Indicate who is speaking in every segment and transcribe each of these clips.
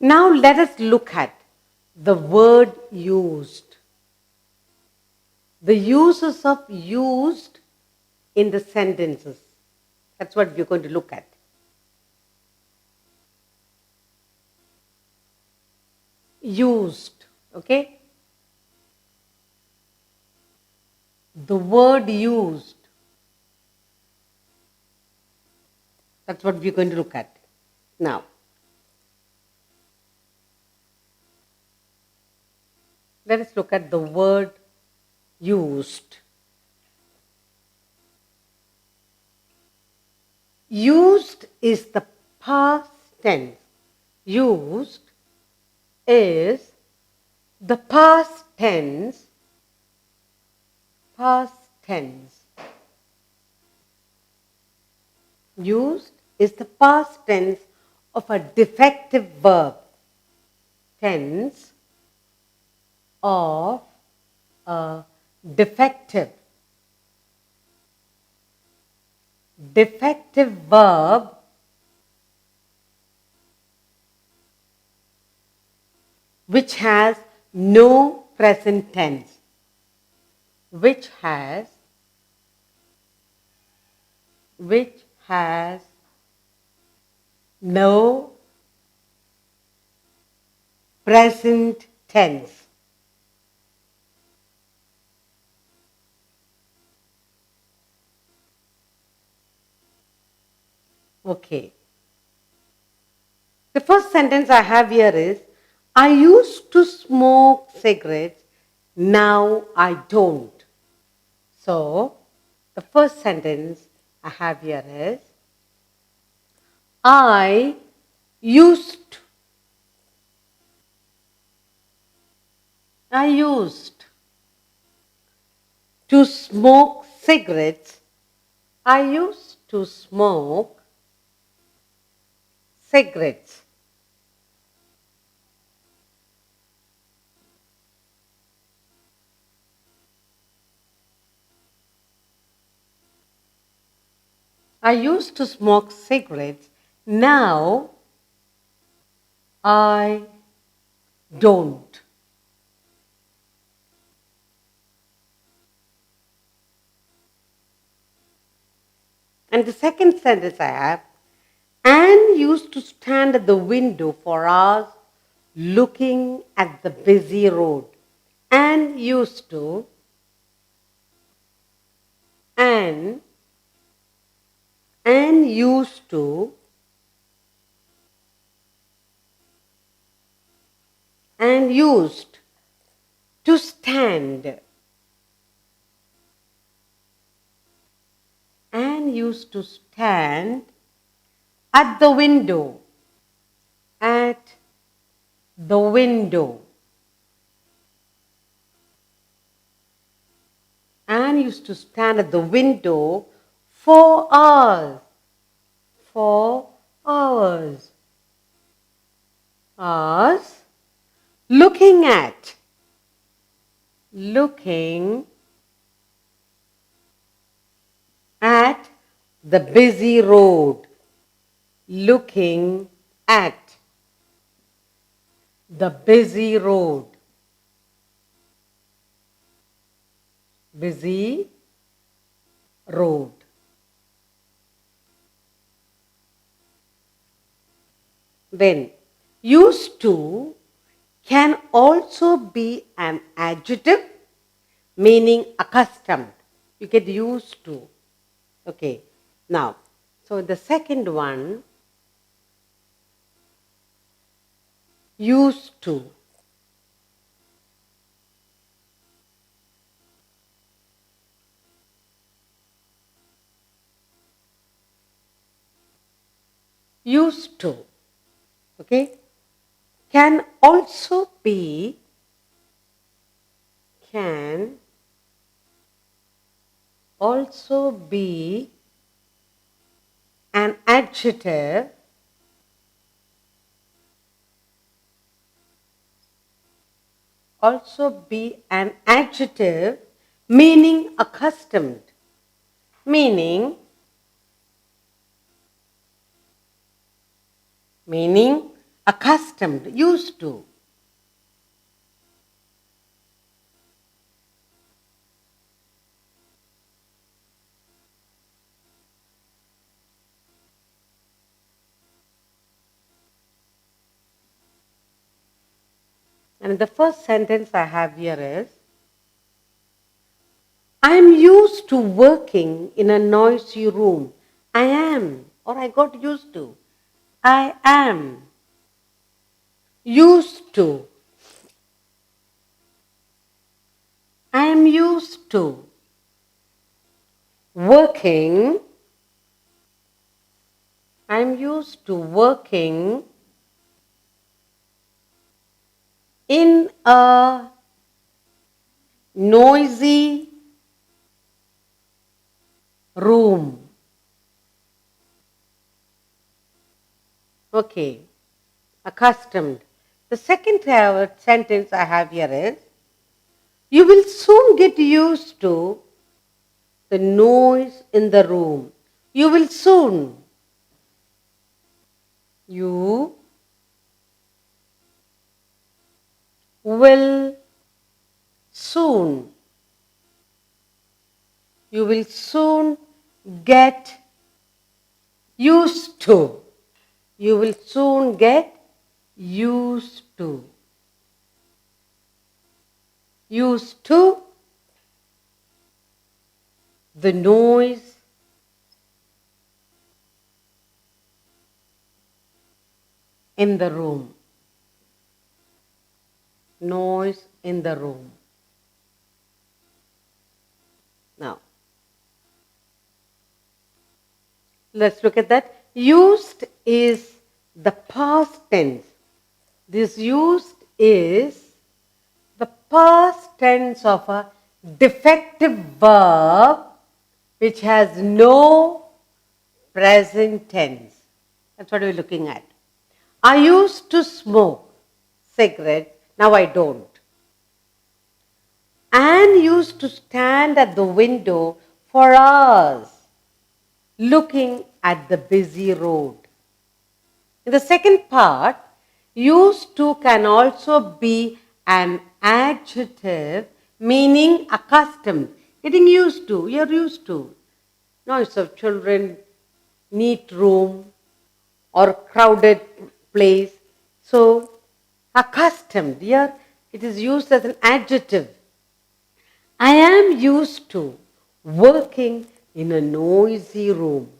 Speaker 1: Now let us look at the word used. The uses of used in the sentences. That's what we're going to look at. Used, okay? The word used. That's what we're going to look at now. Let us look at the word used. Used is the past tense. Used is the past tense. Past tense. Used is the past tense of a defective verb. Tense of a defective verb which has no present tense. Which has no present tense. Okay. The first sentence I have here is, I used to smoke cigarettes, now I don't. So, the first sentence I have here is, I used to smoke cigarettes. I used to smoke cigarettes. I used to smoke cigarettes. Now I don't. And the second sentence I have, Anne used to stand at the window for hours looking at the busy road. Anne used to stand. Anne used to stand at the window. At the window. Anne used to stand at the window for hours. For hours. Hours. Looking at the busy road. Looking at the busy road. Busy road. Then, used to can also be an adjective meaning accustomed. You get used to. Okay. Now, so the second one, used to. Used to. Okay. Can also be an adjective meaning accustomed. Meaning accustomed, used to. And the first sentence I have here is, I am used to working in a noisy room. I am, or I got used to. I am used to. I am used to working. I am used to working in a noisy room. Okay, accustomed. The second sentence I have here is, you will soon get used to the noise in the room. You will soon. You will soon. You will soon get used to. You will soon get used to. Used to the noise in the room. Noise in the room. Now, let's look at that. Used is the past tense. This used is the past tense of a defective verb which has no present tense. That's what we're looking at. I used to smoke cigarettes, now I don't. Anne used to stand at the window for hours looking at the busy road. In the second part, used to can also be an adjective meaning accustomed, getting used to, you're used to. Noise of children, neat room, or crowded place. So, accustomed, here it is used as an adjective. I am used to working in a noisy room.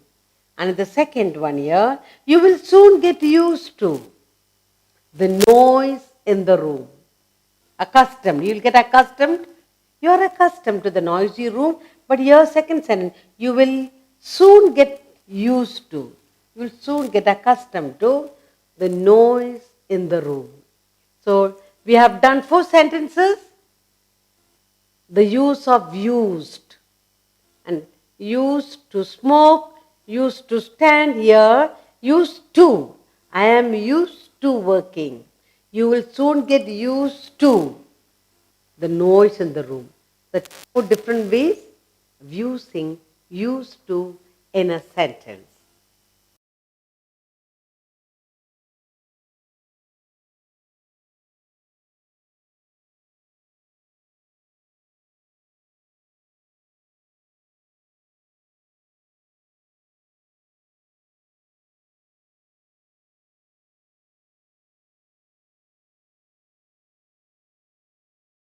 Speaker 1: And the second one here, you will soon get used to the noise in the room. Accustomed, you will get accustomed. You are accustomed to the noisy room, but here second sentence, you will soon get used to. You will soon get accustomed to the noise in the room. So we have done 4 sentences. The use of used, and used to smoke, used to stand here, used to. I am used to working. You will soon get used to the noise in the room. That's 4 different ways of using used to in a sentence.